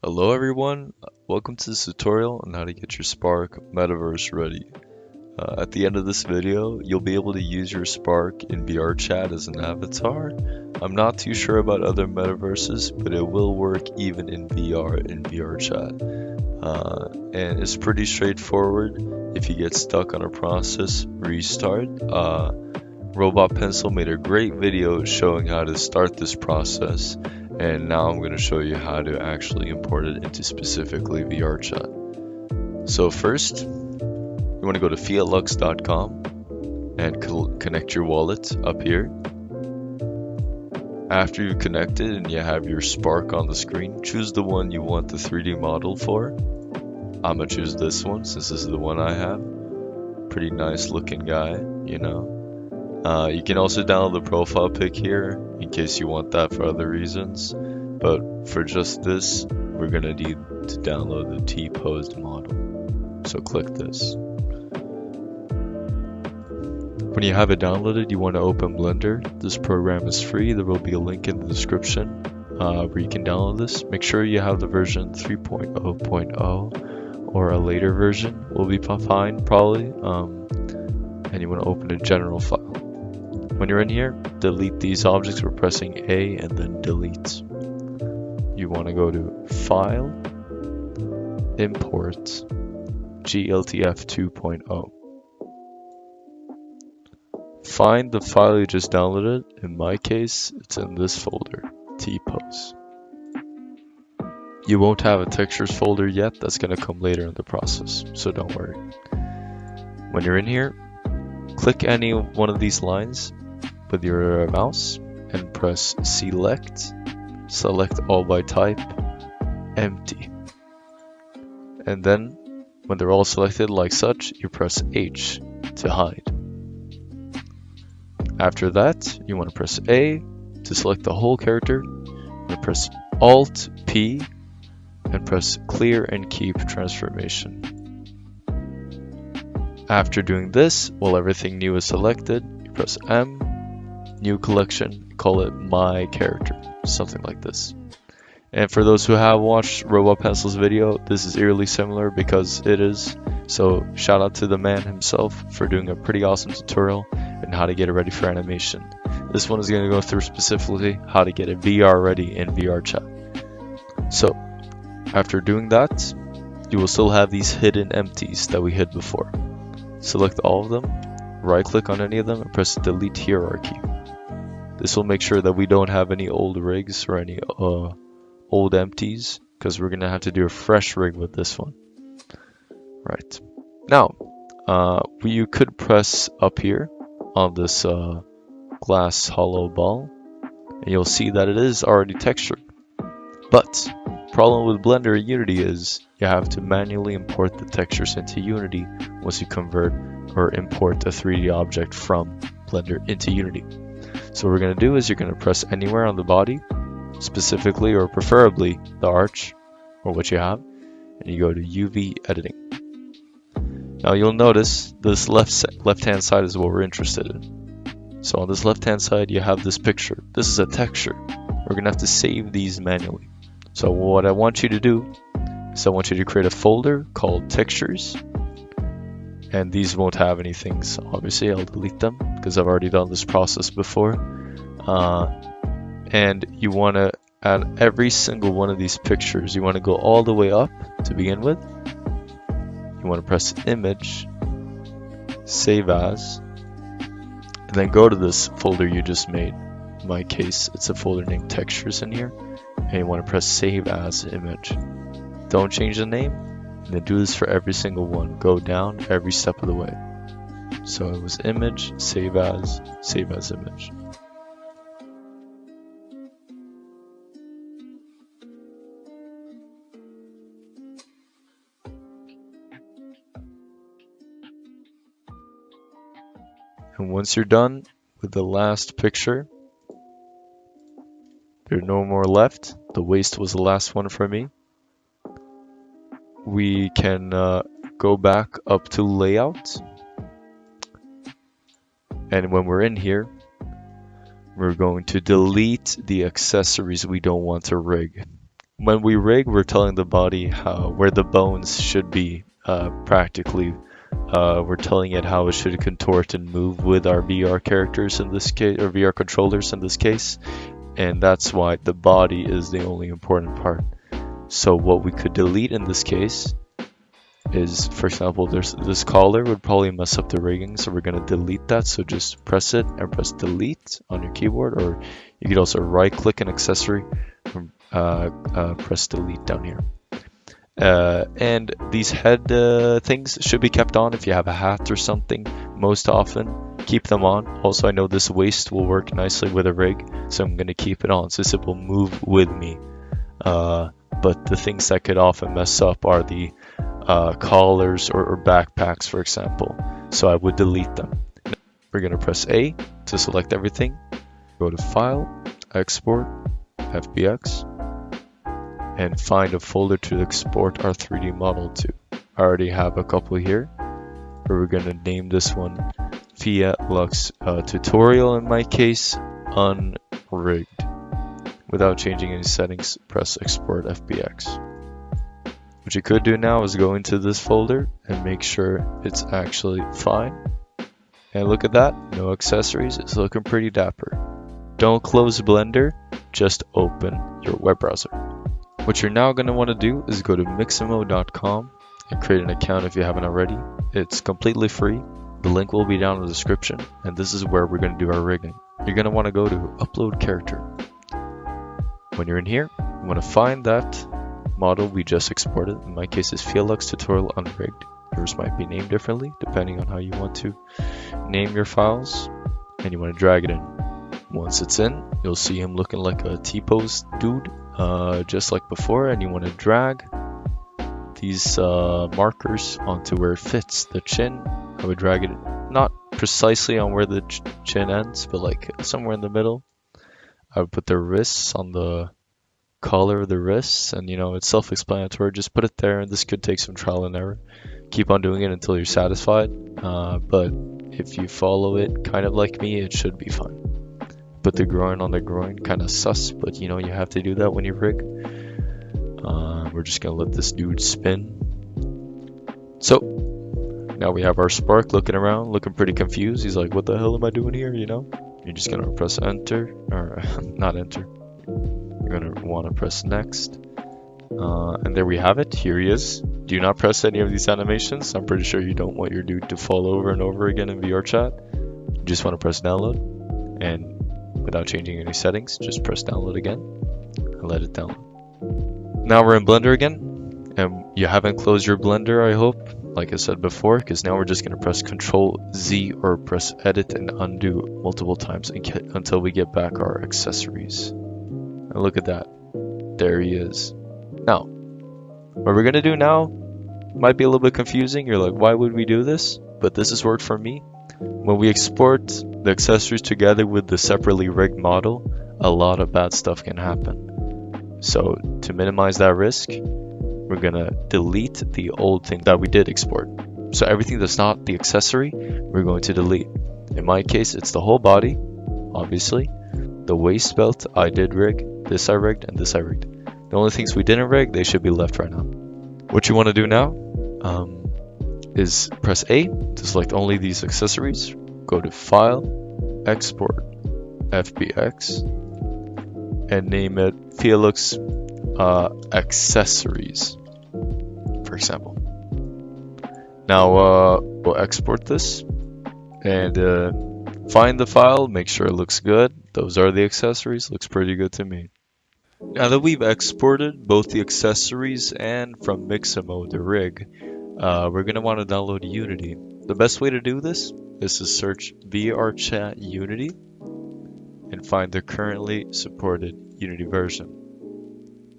Hello everyone, welcome to this tutorial on how to get your Spark metaverse ready. At the end of this video, you'll be able to use your Spark in VRChat as an avatar. I'm not too sure about other metaverses, but it will work even in VR in VRChat. And it's pretty straightforward. If you get stuck on a process, restart. Robot Pencil made a great video showing how to start this process. And now I'm going to show you how to actually import it into specifically VRChat. So first, you want to go to fyatlux.com and connect your wallet up here. After you've connected and you have your Spark on the screen, choose the one you want the 3D model for. I'm going to choose this one since this is the one I have. Pretty nice looking guy, you know. You can also download the profile pic here in case you want that for other reasons, but for just this, we're going to need to download the T-posed model. So click this. When you have it downloaded, you want to open Blender. This program is free. There will be a link in the description where you can download this. Make sure you have the version 3.0.0 or a later version will be fine probably. And you want to open a general file. When you're in here, delete these objects. We're pressing A and then delete. You want to go to File, Import, GLTF 2.0. Find the file you just downloaded. In my case, it's in this folder, T-pose. You won't have a textures folder yet. That's going to come later in the process, so don't worry. When you're in here, click any one of these lines with your mouse and press select all by type, empty. And then when they're all selected like such, you press H to hide. After that, you want to press A to select the whole character, and press Alt P and press clear and keep transformation. After doing this, while everything new is selected, you press M, new collection, call it my character, something like this. And for those who have watched Robot Pencil's video, this is eerily similar because it is. So shout out to the man himself for doing a pretty awesome tutorial on how to get it ready for animation. This one is going to go through specifically how to get it VR ready in VRChat. So after doing that, you will still have these hidden empties that we hid before. Select all of them, right click on any of them and press delete hierarchy. This will make sure that we don't have any old rigs or any old empties, because we're going to have to do a fresh rig with this one. Right. Now, you could press up here on this glass hollow ball, and you'll see that it is already textured. But problem with Blender and Unity is you have to manually import the textures into Unity once you convert or import a 3D object from Blender into Unity. So what we're going to do is you're going to press anywhere on the body, specifically or preferably the arch or what you have, and you go to UV editing. Now you'll notice this left hand side is what we're interested in. So on this left hand side you have this picture. This is a texture. We're going to have to save these manually. So what I want you to do is I want you to create a folder called textures, and these won't have anything, so obviously I'll delete them because I've already done this process before. And you want to add every single one of these pictures. You want to go all the way up to begin with. You want to press image, save as, and then go to this folder you just made. In my case, it's a folder named textures in here, and you want to press save as image. Don't change the name, and then do this for every single one. Go down every step of the way. So it was image, save as image. And once you're done with the last picture, there's no more left. The waste was the last one for me. We can go back up to layout. And when we're in here, we're going to delete the accessories we don't want to rig. when we rig, we're telling the body where the bones should be. Practically, we're telling it how it should contort and move with our VR characters in this case, or VR controllers in this case, and that's why the body is the only important part. So what we could delete in this case is, for example, there's this collar would probably mess up the rigging, so we're going to delete that. So just press it and press delete on your keyboard, or you could also right click an accessory and press delete down here. And these head things should be kept on. If you have a hat or something, most often keep them on. Also, I know this waist will work nicely with a rig, so I'm going to keep it on since it will move with me. But the things that could often mess up are the collars or backpacks, for example. So I would delete them. We're going to press A to select everything. Go to File, Export, FBX, and find a folder to export our 3D model to. I already have a couple here, but we're going to name this one Fyat Lux Tutorial, in my case, Unrigged. Without changing any settings, press Export FBX. What you could do now is go into this folder and make sure it's actually fine. And look at that, no accessories, it's looking pretty dapper. Don't close Blender, just open your web browser. What you're now going to want to do is go to mixamo.com and create an account if you haven't already. It's completely free. The link will be down in the description, and this is where we're going to do our rigging. You're going to want to go to Upload Character. When you're in here, you want to find that model we just exported. In my case, it's Fyat Lux Tutorial Unrigged. Yours might be named differently depending on how you want to name your files, and you want to drag it in. Once it's in, you'll see him looking like a T-pose dude, just like before, and you want to drag these markers onto where it fits. The chin, I would drag it not precisely on where the chin ends, but like somewhere in the middle. I would put the wrists on the collar of the wrists, and it's self-explanatory. Just put it there, and this could take some trial and error. Keep on doing it until you're satisfied, but if you follow it kind of like me, it should be fine. Put the groin on the groin, kind of sus, but you have to do that when you rig. We're just gonna let this dude spin. So now we have our Spark looking around, looking pretty confused. He's like, what the hell am I doing here, You're just gonna press enter, or not enter. You're gonna want to press next. And there we have it. Here he is. Do not press any of these animations. I'm pretty sure you don't want your dude to fall over and over again in VRChat. You just want to press download, and without changing any settings, just press download again and let it download. Now we're in Blender again, and you haven't closed your Blender, I hope, like I said before, because now we're just going to press Ctrl Z or press edit and undo multiple times until we get back our accessories. And look at that. There he is. Now, what we're going to do now might be a little bit confusing. You're like, why would we do this? But this has worked for me. When we export the accessories together with the separately rigged model, a lot of bad stuff can happen. So to minimize that risk, we're going to delete the old thing that we did export. So everything that's not the accessory, we're going to delete. In my case, it's the whole body, obviously. The waist belt, I did rig. This I rigged, and this I rigged. The only things we didn't rig, they should be left right now. What you want to do now is press A to select only these accessories. Go to File, Export, FBX, and name it Fyat Lux Accessories, for example. Now we'll export this and find the file, make sure it looks good. Those are the accessories, looks pretty good to me. Now that we've exported both the accessories and from Mixamo, the rig, we're going to want to download Unity. The best way to do this is to search VRChat Unity and find the currently supported Unity version.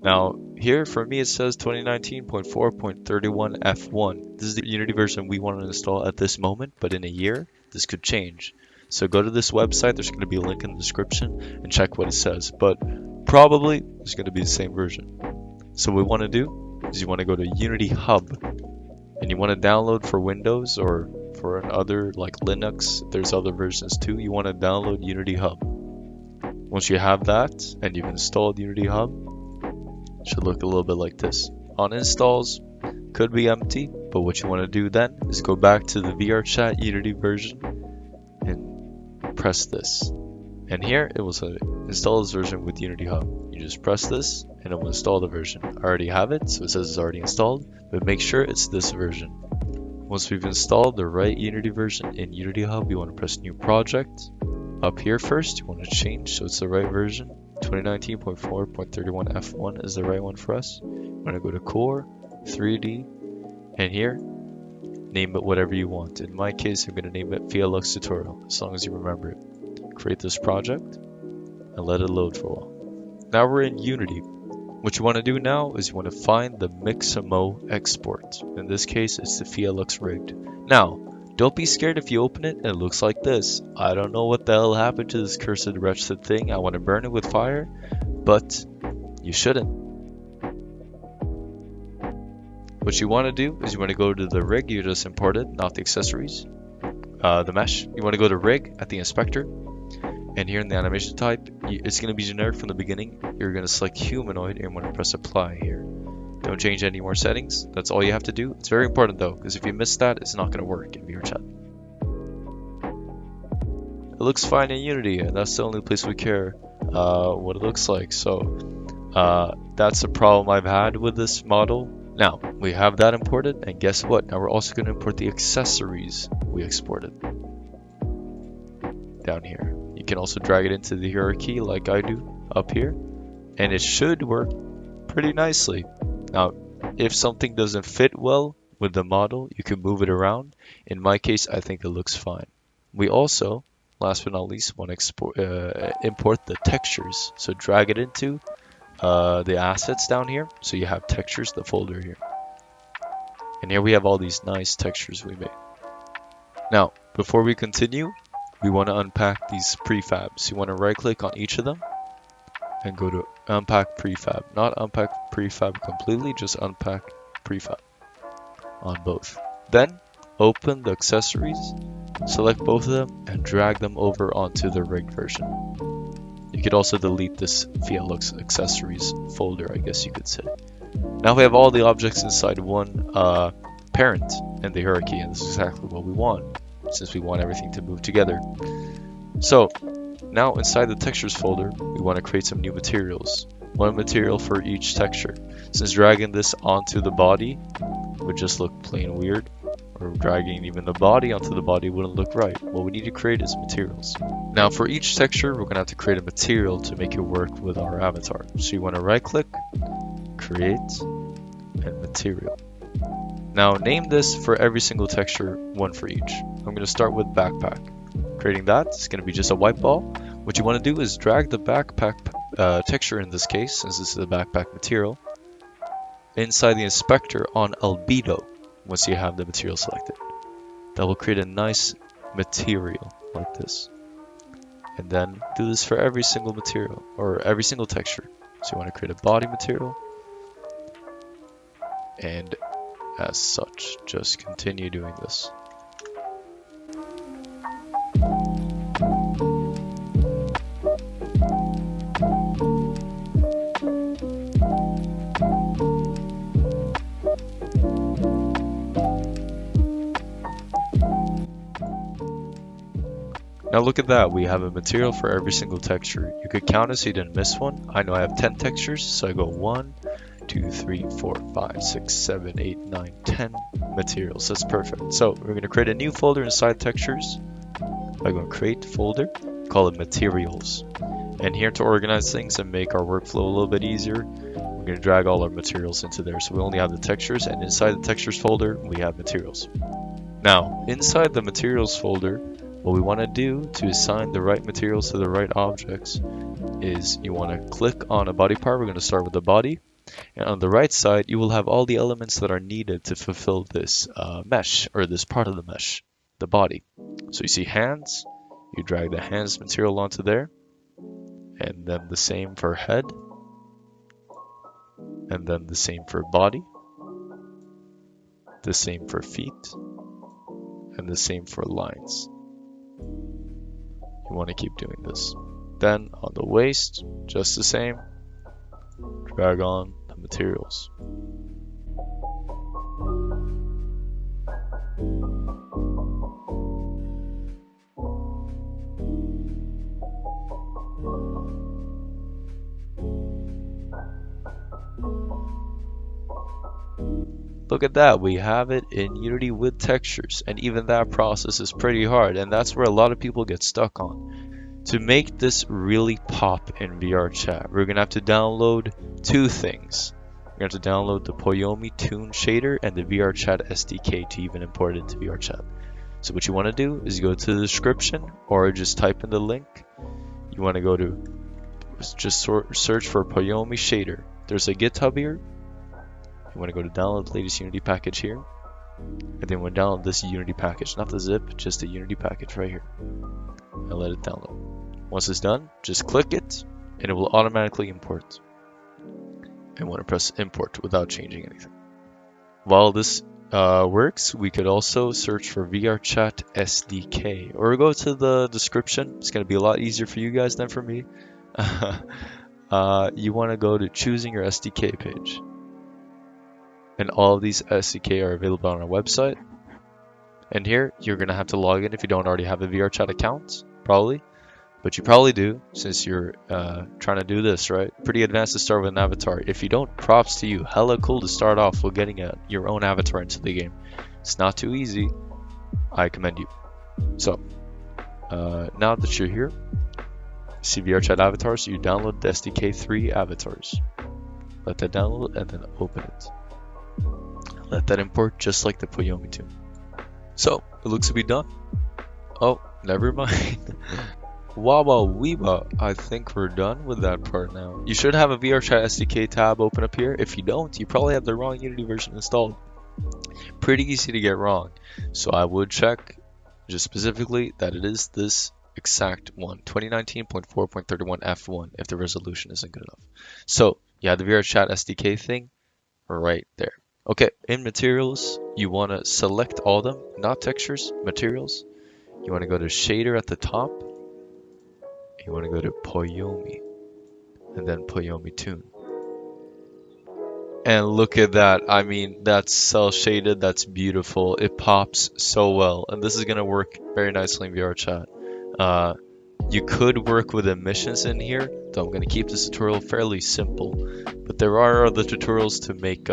Now here for me it says 2019.4.31 F1. This is the Unity version we want to install at this moment, but in a year this could change. So go to this website, there's going to be a link in the description, and check what it says. But probably it's going to be the same version. So what we want to do is you want to go to Unity Hub, and you want to download for Windows or for another like Linux. There's other versions too. You want to download Unity Hub. Once you have that and you've installed Unity Hub, should look a little bit like this. On installs, could be empty, but what you want to do then is go back to the VRChat Unity version and press this. And here it will say install this version with Unity Hub. You just press this and it will install the version. I already have it, so it says it's already installed, but make sure it's this version. Once we've installed the right Unity version in Unity Hub, you want to press new project. Up here first, you want to change so it's the right version. 2019.4.31 F1 is the right one for us. You want to go to core, 3D, and here, name it whatever you want. In my case, I'm going to name it Fyat Lux Tutorial, as long as you remember it. Create this project and let it load for a while. Now we're in Unity. What you want to do now is you want to find the Mixamo export. In this case, it's the Fyat Lux rigged. Now, don't be scared if you open it and it looks like this. I don't know what the hell happened to this cursed wretched thing. I want to burn it with fire, but you shouldn't. What you want to do is you want to go to the rig you just imported, not the accessories, the mesh. You want to go to rig at the inspector, and here in the animation type, it's going to be generic from the beginning. You're going to select humanoid and you want to press apply here. Don't change any more settings. That's all you have to do. It's very important though, because if you miss that, it's not going to work in VRChat. It looks fine in Unity, and that's the only place we care what it looks like. So that's a problem I've had with this model. Now we have that imported, and guess what? Now we're also going to import the accessories we exported down here. You can also drag it into the hierarchy like I do up here, and it should work pretty nicely. Now, if something doesn't fit well with the model, you can move it around. In my case, I think it looks fine. We also, last but not least, want to import the textures. So drag it into the assets down here. So you have textures, the folder here. And here we have all these nice textures we made. Now, before we continue, we want to unpack these prefabs. You want to right click on each of them and go to unpack prefab. Not unpack prefab completely, just unpack prefab on both. Then open the accessories, select both of them and drag them over onto the rigged version. You could also delete this Fyat Lux accessories folder, I guess you could say. Now we have all the objects inside one parent in the hierarchy, and this is exactly what we want, since we want everything to move together. So now inside the textures folder, we want to create some new materials. One material for each texture. Since dragging this onto the body would just look plain weird, or dragging even the body onto the body wouldn't look right. What we need to create is materials. Now for each texture, we're going to have to create a material to make it work with our avatar. So you want to right click, create, and material. Now name this for every single texture, one for each. I'm going to start with backpack. Creating that, it's going to be just a white ball. What you want to do is drag the backpack texture in this case, since this is the backpack material, inside the inspector on albedo once you have the material selected. That will create a nice material like this. And then do this for every single material, or every single texture. So you want to create a body material, and as such, just continue doing this. Now look at that, we have a material for every single texture. You could count it so you didn't miss one. I know I have 10 textures, so I go 1, 2, 3, 4, 5, 6, 7, 8, 9, 10 materials. That's perfect. So we're going to create a new folder inside textures. I go create folder, call it materials. And here to organize things and make our workflow a little bit easier, we're going to drag all our materials into there. So we only have the textures, and inside the textures folder, we have materials. Now, inside the materials folder, what we want to do to assign the right materials to the right objects is you want to click on a body part. We're going to start with the body. And on the right side, you will have all the elements that are needed to fulfill this mesh, or this part of the mesh, the body. So you see hands, you drag the hands material onto there, and then the same for head, and then the same for body, the same for feet, and the same for lines. You want to keep doing this. Then on the waist, just the same, drag on the materials. Look at that, we have it in Unity with textures, and even that process is pretty hard, and that's where a lot of people get stuck on. To make this really pop in VRChat, we're going to have to download two things. We're going to have to download the Poyomi Toon shader and the VRChat SDK to even import it into VRChat. So what you want to do is go to the description, or just type in the link. You want to go to, just search for Poyomi shader. There's a GitHub here. You want to go to download the latest Unity package here, and then we'll download this Unity package, not the zip, just the Unity package right here, and let it download. Once it's done, just click it, and it will automatically import. And want to press import without changing anything. While this works, we could also search for VRChat SDK, or go to the description. It's going to be a lot easier for you guys than for me. You want to go to choosing your SDK page. And all of these SDK are available on our website. And here, you're going to have to log in if you don't already have a VRChat account, probably. But you probably do, since you're trying to do this, right? Pretty advanced to start with an avatar. If you don't, props to you. Hella cool to start off with getting your own avatar into the game. It's not too easy. I commend you. So, now that you're here, see VRChat avatars, you download the SDK 3 avatars. Let that download and then open it. Let that import just like the Poyomi Toon. So, it looks to be done. Oh, never mind. Wawa weeba, I think we're done with that part now. You should have a VRChat SDK tab open up here. If you don't, you probably have the wrong Unity version installed. Pretty easy to get wrong. So I would check just specifically that it is this exact one, 2019.4.31 F1, if the resolution isn't good enough. So, yeah, the VRChat SDK thing right there. Okay, in materials, you want to select all of them, not textures, materials. You want to go to shader at the top. You want to go to Poyomi, and then Poyomi Toon. And look at that. I mean, that's cell shaded. That's beautiful. It pops so well. And this is going to work very nicely in VRChat. You could work with emissions in here, though I'm going to keep this tutorial fairly simple. But there are other tutorials to make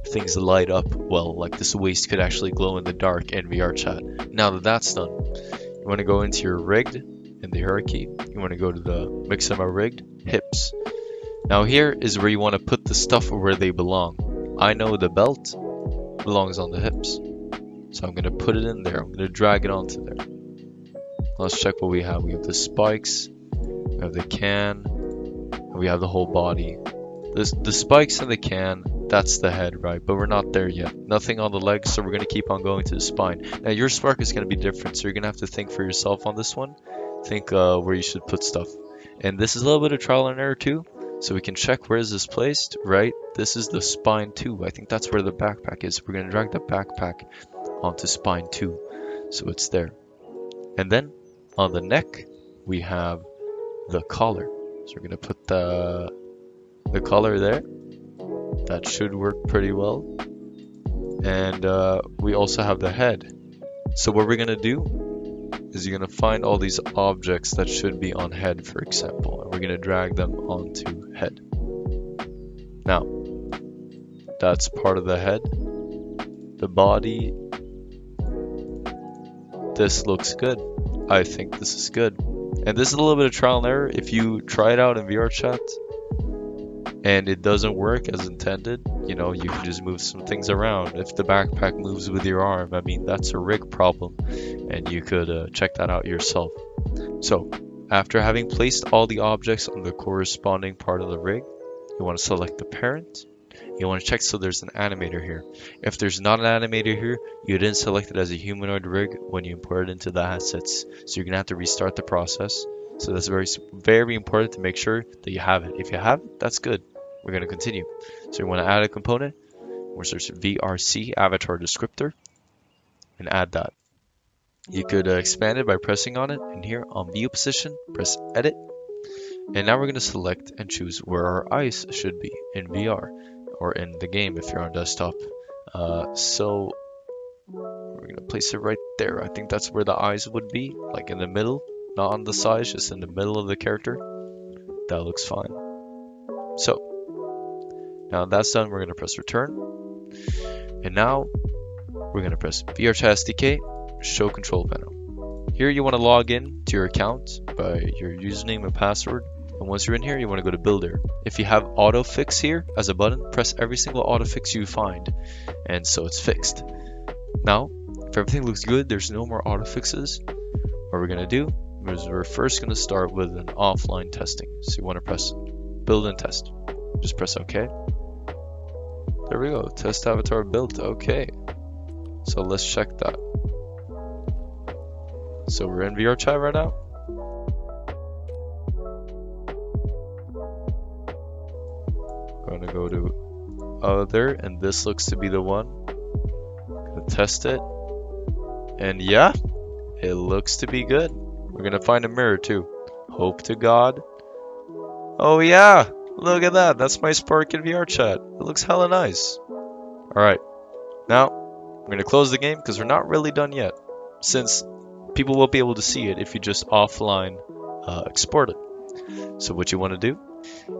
things light up well, like this waist could actually glow in the dark in VRChat. Now that that's done, you want to go into your rigged in the hierarchy. You want to go to the Mixama rigged hips. Now here is where you want to put the stuff where they belong. I know the belt belongs on the hips, so I'm going to put it in there. I'm going to drag it onto there. Let's check what we have. We have the spikes, we have the can, and we have the whole body. The spikes and the can, that's the head, right? But we're not there yet. Nothing on the legs, so we're going to keep on going to the spine. Now your spark is going to be different, so you're going to have to think for yourself on this one. Think where you should put stuff. And this is a little bit of trial and error too, so we can check where is this placed, right? This is the spine 2. I think that's where the backpack is. We're going to drag the backpack onto spine 2, so it's there. And then on the neck, we have the collar. So we're going to put the collar there. That should work pretty well. And we also have the head. So what we're going to do is you're going to find all these objects that should be on head, for example. And we're going to drag them onto head. Now, that's part of the head. The body. This looks good. I think this is good. And this is a little bit of trial and error. If you try it out in VRChat and it doesn't work as intended, you know, you can just move some things around. If the backpack moves with your arm, I mean, that's a rig problem, and you could check that out yourself. So after having placed all the objects on the corresponding part of the rig, you want to select the parent. You want to check so there's an animator here. If there's not an animator here, you didn't select it as a humanoid rig when you import it into the assets. So you're going to have to restart the process. So that's very, very important to make sure that you have it. If you have it, that's good. We're going to continue. So you want to add a component. We'll search VRC avatar descriptor and add that. You could expand it by pressing on it. And here on view position, press edit. And now we're going to select and choose where our eyes should be in VR. or in the game if you're on desktop. So we're gonna place it right there. I think that's where the eyes would be, like in the middle, not on the sides, just in the middle of the character. That looks fine. So now that's done, we're gonna press return. And now we're gonna press VRChat SDK, show control panel. Here you want to log in to your account by your username and password. And once you're in here, you want to go to builder. If you have autofix here as a button, press every single autofix you find. And so it's fixed. Now, if everything looks good, there's no more autofixes. What we're going to do is we're first going to start with an offline testing. So you want to press build and test. Just press OK. There we go. Test avatar built. OK. So let's check that. So we're in VRChat right now. Going to go to other, and this looks to be the one. Gonna test it, and yeah, it looks to be good. We're gonna find a mirror too. Hope to God. Oh yeah, look at that. That's my Spark in VRChat. It looks hella nice. All right, now we're gonna close the game because we're not really done yet, since people won't be able to see it if you just offline export it. So what you want to do,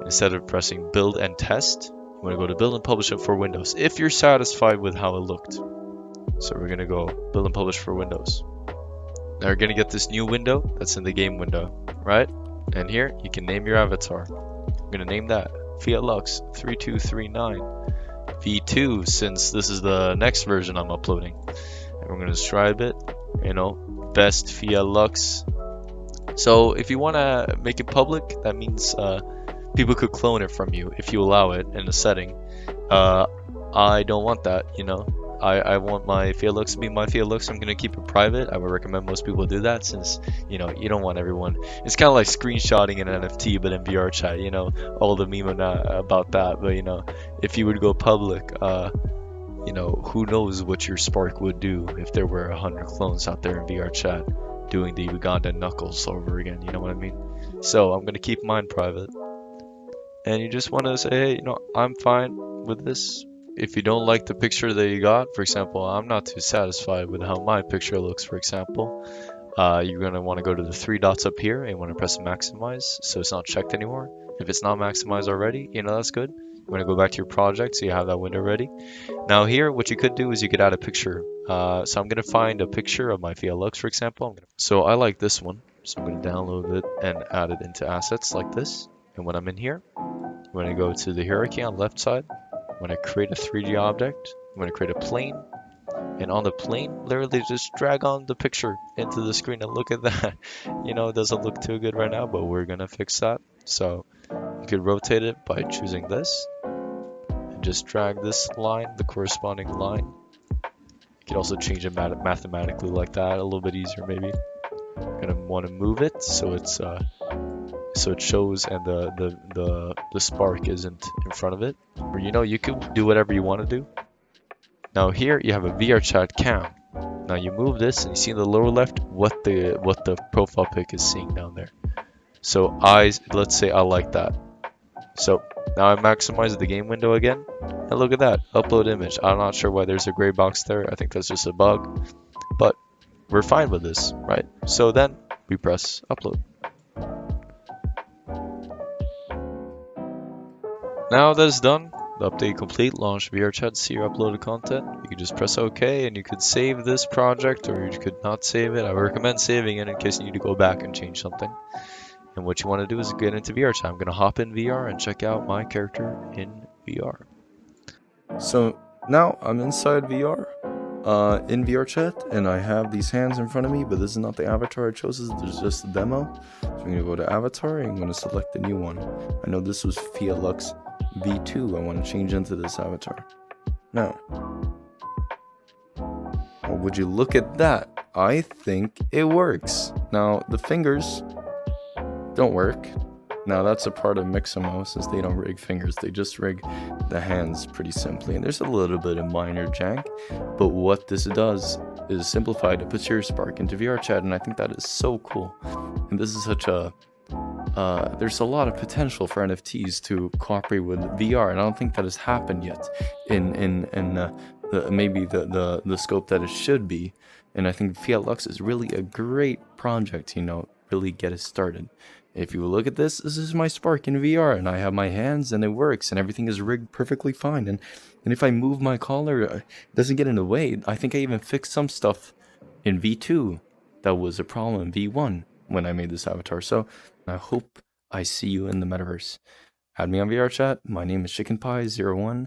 instead of pressing build and test, you want to go to build and publish it for Windows if you're satisfied with how it looked. So we're going to go build and publish for Windows. Now you're going to get this new window that's in the game window, right? And here you can name your avatar. I'm going to name that Fyat Lux 3239 V2, since this is the next version I'm uploading. And we're going to describe it, you know, best Fyat Lux. So if you want to make it public, that means people could clone it from you if you allow it in a setting. I don't want that, you know. I want my Fyat Lux to be my Fyat Lux. I'm going to keep it private. I would recommend most people do that, since, you know, you don't want everyone. It's kind of like screenshotting an NFT, but in VRChat, you know, all the meme about that. But, you know, if you would go public, you know, who knows what your Spark would do if there were 100 clones out there in VRChat doing the Ugandan knuckles over again, you know what I mean? So I'm going to keep mine private. And you just want to say, hey, you know, I'm fine with this. If you don't like the picture that you got, for example, I'm not too satisfied with how my picture looks, for example, you're going to want to go to the three dots up here and you want to press maximize so it's not checked anymore. If it's not maximized already, you know, that's good. You want to go back to your project so you have that window ready. Now here, what you could do is you could add a picture. So I'm going to find a picture of my Fyat Lux, for example. So I like this one. So I'm going to download it and add it into assets like this. And when I'm in here, I'm going to go to the hierarchy on the left side. I'm going to create a 3D object. I'm going to create a plane. And on the plane, literally just drag on the picture into the screen and look at that. You know, it doesn't look too good right now, but we're going to fix that. So you could rotate it by choosing this. And just drag this line, the corresponding line. You could also change it mathematically like that, a little bit easier maybe. You're gonna want to move it so it's so it shows and the spark isn't in front of it. Or, you know, you could do whatever you want to do. Now here you have a VRChat cam. Now you move this and you see in the lower left what the profile pic is seeing down there. So let's say I like that. So now I maximize the game window again. And look at that, upload image. I'm not sure why there's a gray box there. I think that's just a bug. But we're fine with this, right? So then we press upload. Now that it's done, the update complete, launch VRChat, see your uploaded content. You can just press OK and you could save this project or you could not save it. I would recommend saving it in case you need to go back and change something. And what you want to do is get into VRChat. I'm going to hop in VR and check out my character in VR. So now I'm inside VR, in VRChat, and I have these hands in front of me, but this is not the avatar I chose, this is just a demo. So I'm going to go to avatar and I'm going to select the new one. I know this was Fyat Lux V2. I want to change into this avatar. Now, would you look at that? I think it works. Now, the fingers don't work. Now, that's a part of Mixamo, since they don't rig fingers. They just rig the hands pretty simply. And there's a little bit of minor jank. But what this does is simplify it. It puts your Spark into VRChat, and I think that is so cool. And this is such a there's a lot of potential for NFTs to cooperate with VR, and I don't think that has happened yet in maybe the scope that it should be. And I think Fyat Lux is really a great project, really get it started. If you look at this is my Spark in VR, and I have my hands, and it works, and everything is rigged perfectly fine. And if I move my collar, it doesn't get in the way. I think I even fixed some stuff in V2 that was a problem in V1 when I made this avatar. So I hope I see you in the metaverse. Add me on VRChat. My name is ChickenPie01.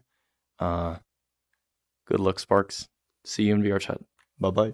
Good luck, Sparks. See you in VRChat. Bye-bye.